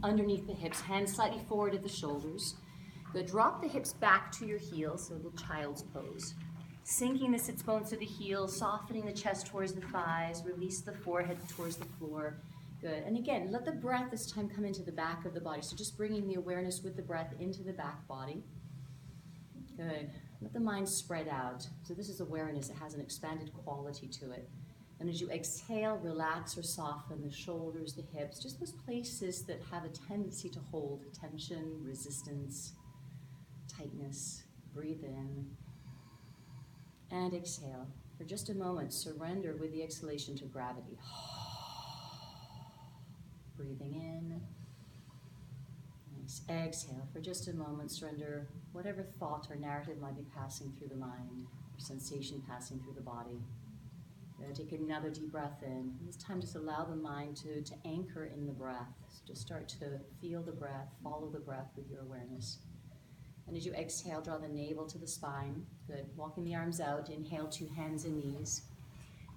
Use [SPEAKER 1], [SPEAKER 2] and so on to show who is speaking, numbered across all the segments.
[SPEAKER 1] underneath the hips, hands slightly forward at the shoulders. Good, drop the hips back to your heels, so a little child's pose. Sinking the sits bones to the heels, softening the chest towards the thighs, release the forehead towards the floor. Good, and again, let the breath this time come into the back of the body. So just bringing the awareness with the breath into the back body. Good, let the mind spread out. So this is awareness, it has an expanded quality to it. And as you exhale, relax or soften the shoulders, the hips, just those places that have a tendency to hold tension, resistance, tightness. Breathe in and exhale. For just a moment, surrender with the exhalation to gravity. Breathing in. Nice. Exhale. For just a moment, surrender whatever thought or narrative might be passing through the mind or sensation passing through the body. Take another deep breath in. This time just allow the mind to anchor in the breath. So just start to feel the breath, follow the breath with your awareness. And as you exhale, draw the navel to the spine. Good. Walking the arms out. Inhale, 2 hands and knees.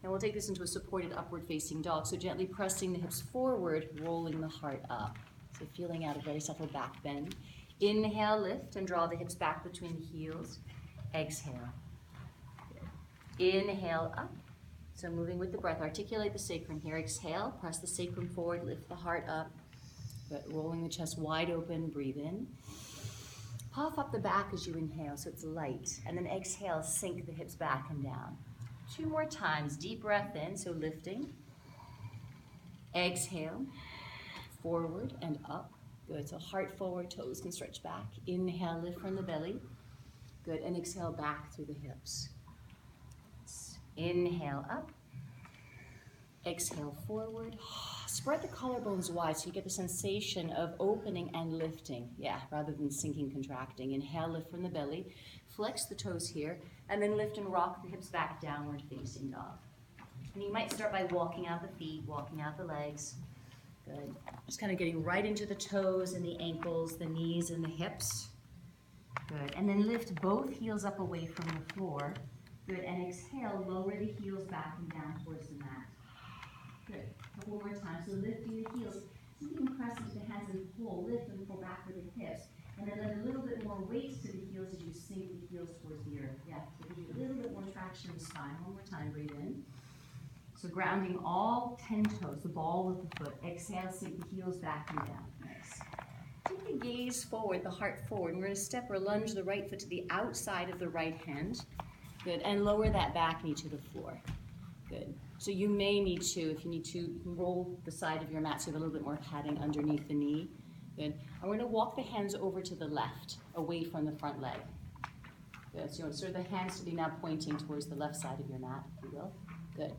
[SPEAKER 1] And we'll take this into a supported upward facing dog. So gently pressing the hips forward, rolling the heart up. So feeling out a very subtle back bend. Inhale, lift and draw the hips back between the heels. Exhale. Good. Inhale, up. So moving with the breath, articulate the sacrum here. Exhale, press the sacrum forward, lift the heart up. Good. Rolling the chest wide open, breathe in. Puff up the back as you inhale so it's light. And then exhale, sink the hips back and down. 2 more times, deep breath in, so lifting. Exhale, forward and up. Good, so heart forward, toes can stretch back. Inhale, lift from the belly. Good, and exhale back through the hips. Inhale up, exhale forward. Spread the collarbones wide so you get the sensation of opening and lifting, rather than sinking, contracting. Inhale, lift from the belly, flex the toes here, and then lift and rock the hips back, downward facing dog. And you might start by walking out the feet, walking out the legs. Good. Just kind of getting right into the toes and the ankles, the knees and the hips. Good. And then lift both heels up away from the floor. Good, and exhale, lower the heels back and down towards the mat. Good, a couple more times. So lifting the heels, see if you can press into the hands and pull, lift and pull back with the hips. And then let a little bit more weight to the heels as you sink the heels towards the earth. So give you a little bit more traction in the spine. One more time, breathe in. So grounding all 10 toes, the ball of the foot. Exhale, sink the heels back and down. Nice. Take the gaze forward, the heart forward. And we're going to step or lunge the right foot to the outside of the right hand. Good, and lower that back knee to the floor. Good. So you may need to, if you need to, you can roll the side of your mat so you have a little bit more padding underneath the knee. Good. And we're going to walk the hands over to the left, away from the front leg. Good. So you want sort of the hands to be now pointing towards the left side of your mat, if you will. Good.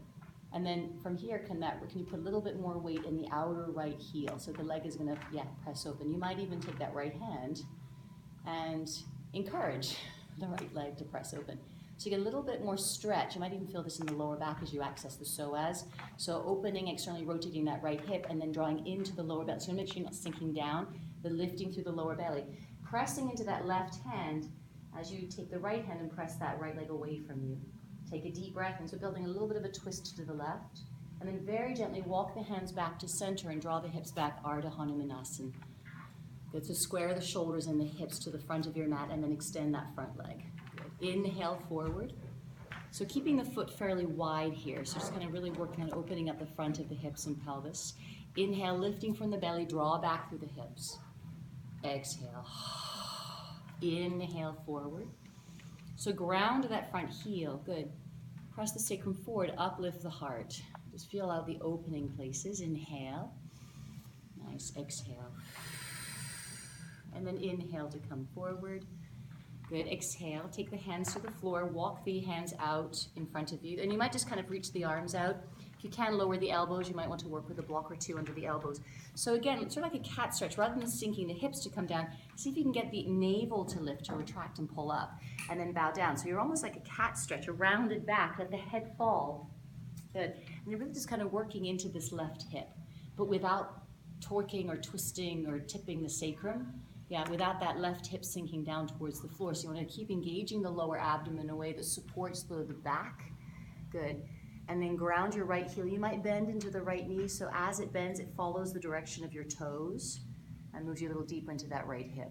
[SPEAKER 1] And then from here, can you put a little bit more weight in the outer right heel? So the leg is going to, press open. You might even take that right hand and encourage the right leg to press open. So you get a little bit more stretch. You might even feel this in the lower back as you access the psoas. So opening, externally rotating that right hip and then drawing into the lower belly. So you want to make sure you're not sinking down, but lifting through the lower belly. Pressing into that left hand as you take the right hand and press that right leg away from you. Take a deep breath in, so building a little bit of a twist to the left. And then very gently walk the hands back to center and draw the hips back, Ardha Hanumanasana. Good, so square the shoulders and the hips to the front of your mat and then extend that front leg. Inhale forward. So keeping the foot fairly wide here. So just kind of really working on opening up the front of the hips and pelvis. Inhale, lifting from the belly, draw back through the hips. Exhale. Inhale forward. So ground that front heel. Good. Press the sacrum forward, uplift the heart. Just feel out the opening places. Inhale. Nice. Exhale. And then inhale to come forward. Good, exhale, take the hands to the floor, walk the hands out in front of you, and you might just kind of reach the arms out. If you can lower the elbows, you might want to work with a block or two under the elbows. So again, it's sort of like a cat stretch. Rather than sinking the hips to come down, see if you can get the navel to lift, to retract and pull up, and then bow down. So you're almost like a cat stretch, a rounded back, let the head fall. Good, and you're really just kind of working into this left hip, but without torquing or twisting or tipping the sacrum. Without that left hip sinking down towards the floor. So you want to keep engaging the lower abdomen in a way that supports the back. Good. And then ground your right heel. You might bend into the right knee, so as it bends, it follows the direction of your toes. And moves you a little deeper into that right hip.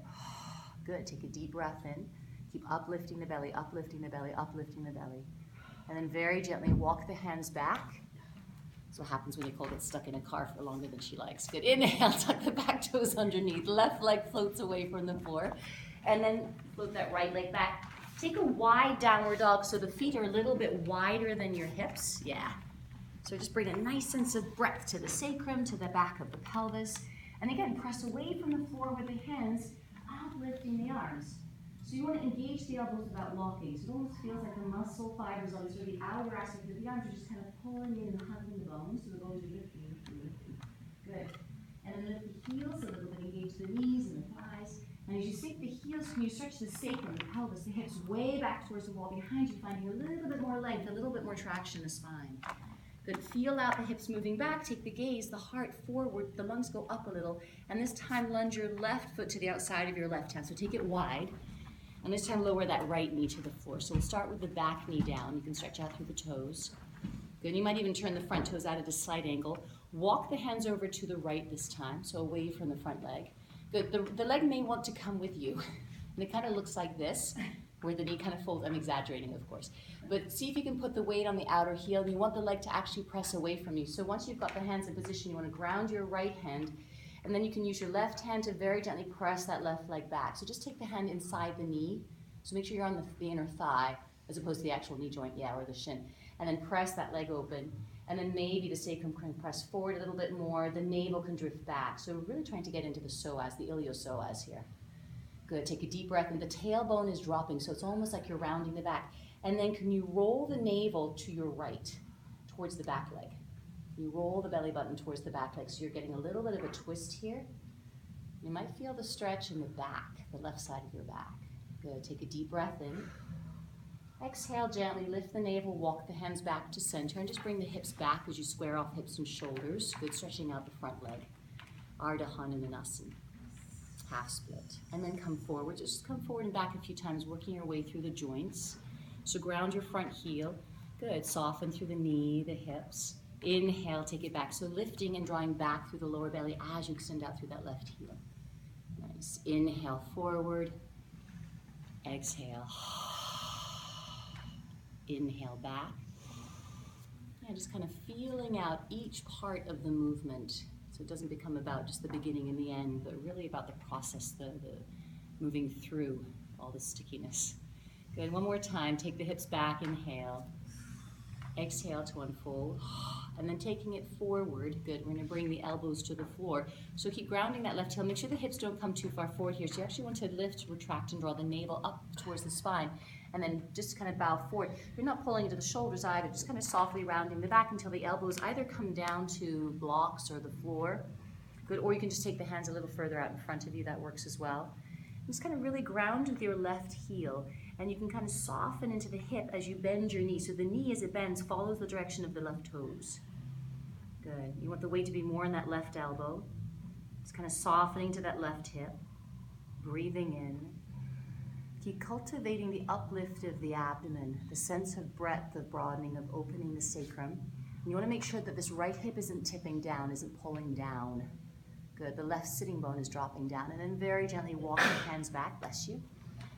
[SPEAKER 1] Good, take a deep breath in. Keep uplifting the belly, uplifting the belly, uplifting the belly. And then very gently walk the hands back. That's what happens when Nicole gets stuck in a car for longer than she likes. Good, inhale, tuck the back toes underneath. Left leg floats away from the floor. And then float that right leg back. Take a wide downward dog so the feet are a little bit wider than your hips. Yeah. So just bring a nice sense of breadth to the sacrum, to the back of the pelvis. And again, press away from the floor with the hands, uplifting the arms. So you want to engage the elbows without locking. So it almost feels like the muscle fibers on sort of the outer aspect of the arms are just kind of pulling in and hugging the bones. So the bones are lifting, lifting, lifting. Good. And then lift the heels a little bit, engage the knees and the thighs. And as you sink the heels, when you stretch the sacrum, the pelvis, the hips way back towards the wall behind you, finding a little bit more length, a little bit more traction in the spine. Good, feel out the hips moving back, take the gaze, the heart forward, the lungs go up a little, and this time lunge your left foot to the outside of your left hand, so take it wide, and this time lower that right knee to the floor. So we'll start with the back knee down, you can stretch out through the toes. Good, you might even turn the front toes out at a slight angle. Walk the hands over to the right this time, so away from the front leg. Good, the leg may want to come with you, and it kind of looks like this, where the knee kind of folds. I'm exaggerating, of course. But see if you can put the weight on the outer heel, and you want the leg to actually press away from you. So once you've got the hands in position, you want to ground your right hand, and then you can use your left hand to very gently press that left leg back. So just take the hand inside the knee. So make sure you're on the inner thigh, as opposed to the actual knee joint, yeah, or the shin. And then press that leg open. And then maybe the sacrum can press forward a little bit more, the navel can drift back. So we're really trying to get into the psoas, the iliopsoas here. Good, take a deep breath, and the tailbone is dropping, so it's almost like you're rounding the back. And then can you roll the navel to your right, towards the back leg? You roll the belly button towards the back leg, so you're getting a little bit of a twist here. You might feel the stretch in the back, the left side of your back. Good, take a deep breath in. Exhale gently, lift the navel, walk the hands back to center, and just bring the hips back as you square off hips and shoulders. Good, stretching out the front leg. Ardha Hanumanasana. Half split, and then come forward. Just come forward and back a few times, working your way through the joints. So ground your front heel. Good, soften through the knee, the hips. Inhale, take it back. So lifting and drawing back through the lower belly as you extend out through that left heel. Nice. Inhale forward. Exhale. Inhale back. And just kind of feeling out each part of the movement. So it doesn't become about just the beginning and the end, but really about the process, the moving through all the stickiness. Good, one more time, take the hips back, inhale. Exhale to unfold, and then taking it forward. Good, we're gonna bring the elbows to the floor. So keep grounding that left heel, make sure the hips don't come too far forward here. So you actually want to lift, retract, and draw the navel up towards the spine, and then just kind of bow forward. You're not pulling into the shoulders either, just kind of softly rounding the back until the elbows either come down to blocks or the floor. Good, or you can just take the hands a little further out in front of you, that works as well. Just kind of really ground with your left heel, and you can kind of soften into the hip as you bend your knee. So the knee, as it bends, follows the direction of the left toes. Good, you want the weight to be more in that left elbow. Just kind of softening to that left hip, breathing in. Keep cultivating the uplift of the abdomen, the sense of breadth, the broadening, of opening the sacrum. And you want to make sure that this right hip isn't tipping down, isn't pulling down. Good, the left sitting bone is dropping down. And then very gently walk the hands back, bless you.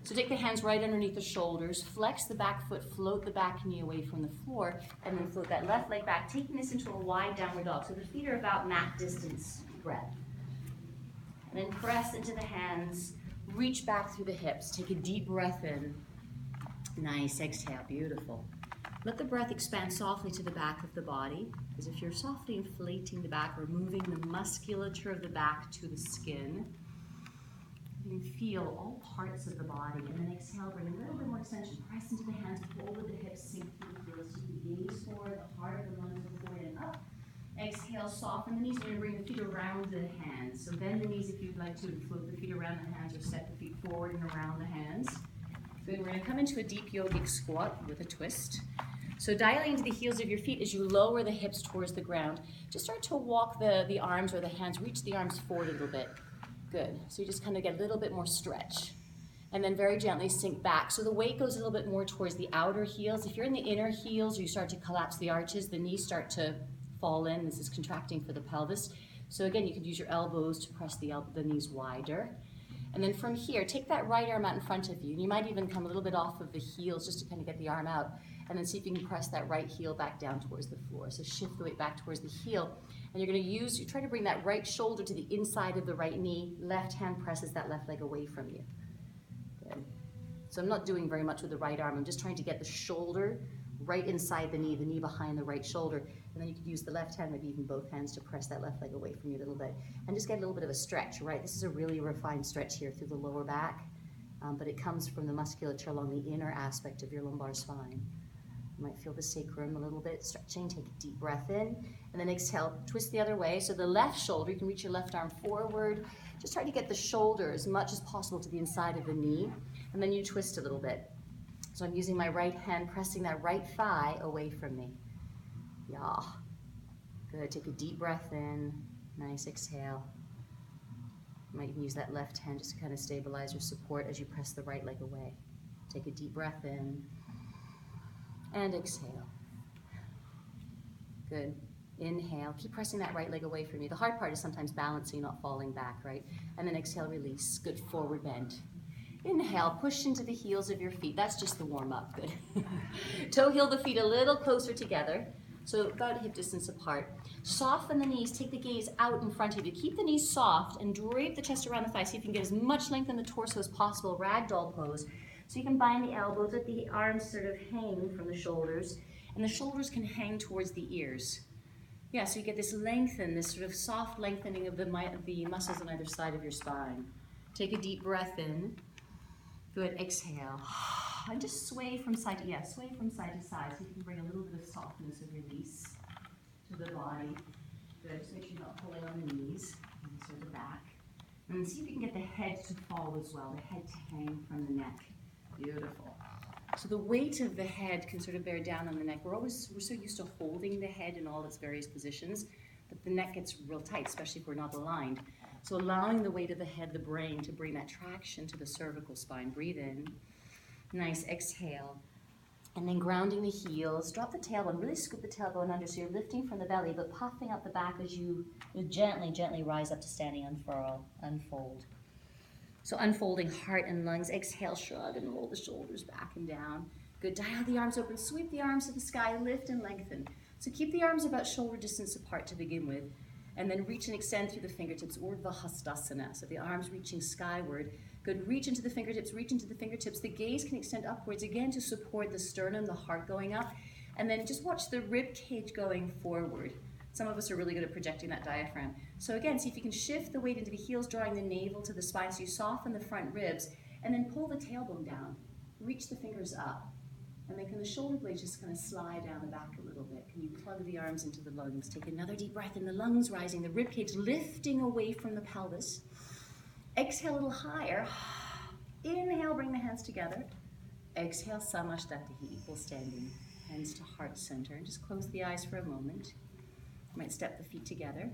[SPEAKER 1] So take the hands right underneath the shoulders, flex the back foot, float the back knee away from the floor, and then float that left leg back, taking this into a wide downward dog. So the feet are about mat distance breadth. And then press into the hands. Reach back through the hips. Take a deep breath in. Nice, exhale, beautiful. Let the breath expand softly to the back of the body, as if you're softly inflating the back or moving the musculature of the back to the skin. You can feel all parts of the body, and then exhale, bring a little bit more extension. Press into the hands, pull with the hips, sink through the heels. You can gaze forward, the heart of the lungs go forward and up. Exhale, soften the knees. You're going to bring the feet around the hands. So bend the knees if you'd like to, float the feet around the hands, or step the feet forward and around the hands. Good, we're going to come into a deep yogic squat with a twist. So dialing into the heels of your feet as you lower the hips towards the ground. Just start to walk the arms or the hands, reach the arms forward a little bit. Good, so you just kind of get a little bit more stretch. And then very gently sink back. So the weight goes a little bit more towards the outer heels. If you're in the inner heels, you start to collapse the arches, the knees start to fall in. This is contracting for the pelvis. So again, you could use your elbows to press the knees wider. And then from here, take that right arm out in front of you. And you might even come a little bit off of the heels just to kind of get the arm out. And then see if you can press that right heel back down towards the floor. So shift the weight back towards the heel. And you're going to you try to bring that right shoulder to the inside of the right knee. Left hand presses that left leg away from you. Good. So I'm not doing very much with the right arm. I'm just trying to get the shoulder right inside the knee behind the right shoulder. And then you could use the left hand, maybe even both hands, to press that left leg away from you a little bit. And just get a little bit of a stretch, right? This is a really refined stretch here through the lower back, but it comes from the musculature along the inner aspect of your lumbar spine. You might feel the sacrum a little bit stretching. Take a deep breath in, and then exhale, twist the other way. So the left shoulder, you can reach your left arm forward. Just try to get the shoulder as much as possible to the inside of the knee, and then you twist a little bit. So I'm using my right hand, pressing that right thigh away from me. Yeah. Good. Take a deep breath in. Nice exhale. You might even use that left hand just to kind of stabilize or support as you press the right leg away. Take a deep breath in. And exhale. Good. Inhale. Keep pressing that right leg away from you. The hard part is sometimes balancing, not falling back, right? And then exhale, release. Good. Forward bend. Inhale, push into the heels of your feet. That's just the warm-up. Good. Toe heel the feet a little closer together, so about hip distance apart. Soften the knees. Take the gaze out in front of you. Keep the knees soft and drape the chest around the thighs. See if you can get as much length in the torso as possible. Ragdoll pose. So you can bind the elbows, let the arms sort of hang from the shoulders, and the shoulders can hang towards the ears. Yeah, so you get this lengthen, this sort of soft lengthening of the muscles on either side of your spine. Take a deep breath in. Good, exhale. And just sway from side to, sway from side to side so you can bring a little bit of softness and release to the body. Good, just make sure you're not pulling on the knees, and sort of back. And see if you can get the head to fall as well, the head to hang from the neck. Beautiful. So the weight of the head can sort of bear down on the neck. We're so used to holding the head in all its various positions that the neck gets real tight, especially if we're not aligned. So allowing the weight of the head, the brain, to bring that traction to the cervical spine. Breathe in. Nice. Exhale. And then grounding the heels. Drop the tailbone. Really scoop the tailbone under so you're lifting from the belly, but puffing up the back as you gently, gently rise up to standing unfurl, unfold. So unfolding heart and lungs. Exhale, shrug, and roll the shoulders back and down. Good. Dial the arms open. Sweep the arms to the sky. Lift and lengthen. So keep the arms about shoulder distance apart to begin with. And then reach and extend through the fingertips, Urdhva Hastasana. So the arms reaching skyward. Good. Reach into the fingertips, reach into the fingertips. The gaze can extend upwards again to support the sternum, the heart going up. And then just watch the rib cage going forward. Some of us are really good at projecting that diaphragm. So again, see if you can shift the weight into the heels, drawing the navel to the spine so you soften the front ribs, and then pull the tailbone down. Reach the fingers up. And then can the shoulder blades just kind of slide down the back a little bit? Can you plug the arms into the lungs? Take another deep breath in, the lungs rising, the rib cage lifting away from the pelvis. Exhale a little higher. Inhale, bring the hands together. Exhale, Samashtatahi, equal standing. Hands to heart center. And just close the eyes for a moment. You might step the feet together.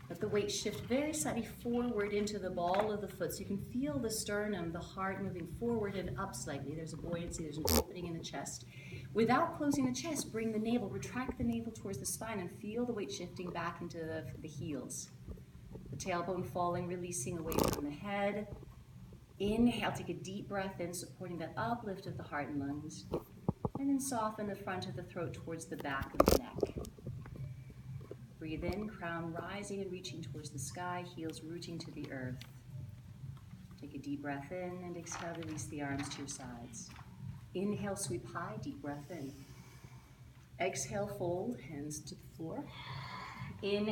[SPEAKER 1] Let the weight shift very slightly forward into the ball of the foot so you can feel the sternum, the heart moving forward and up slightly. There's a buoyancy, there's an opening in the chest. Without closing the chest, bring the navel, retract the navel towards the spine and feel the weight shifting back into the heels. The tailbone falling, releasing away from the head. Inhale, take a deep breath in, supporting that uplift of the heart and lungs. And then soften the front of the throat towards the back of the neck. Breathe in, crown rising and reaching towards the sky, heels rooting to the earth. Take a deep breath in and exhale, release the arms to your sides. Inhale, sweep high, deep breath in. Exhale, fold, hands to the floor. Inhale.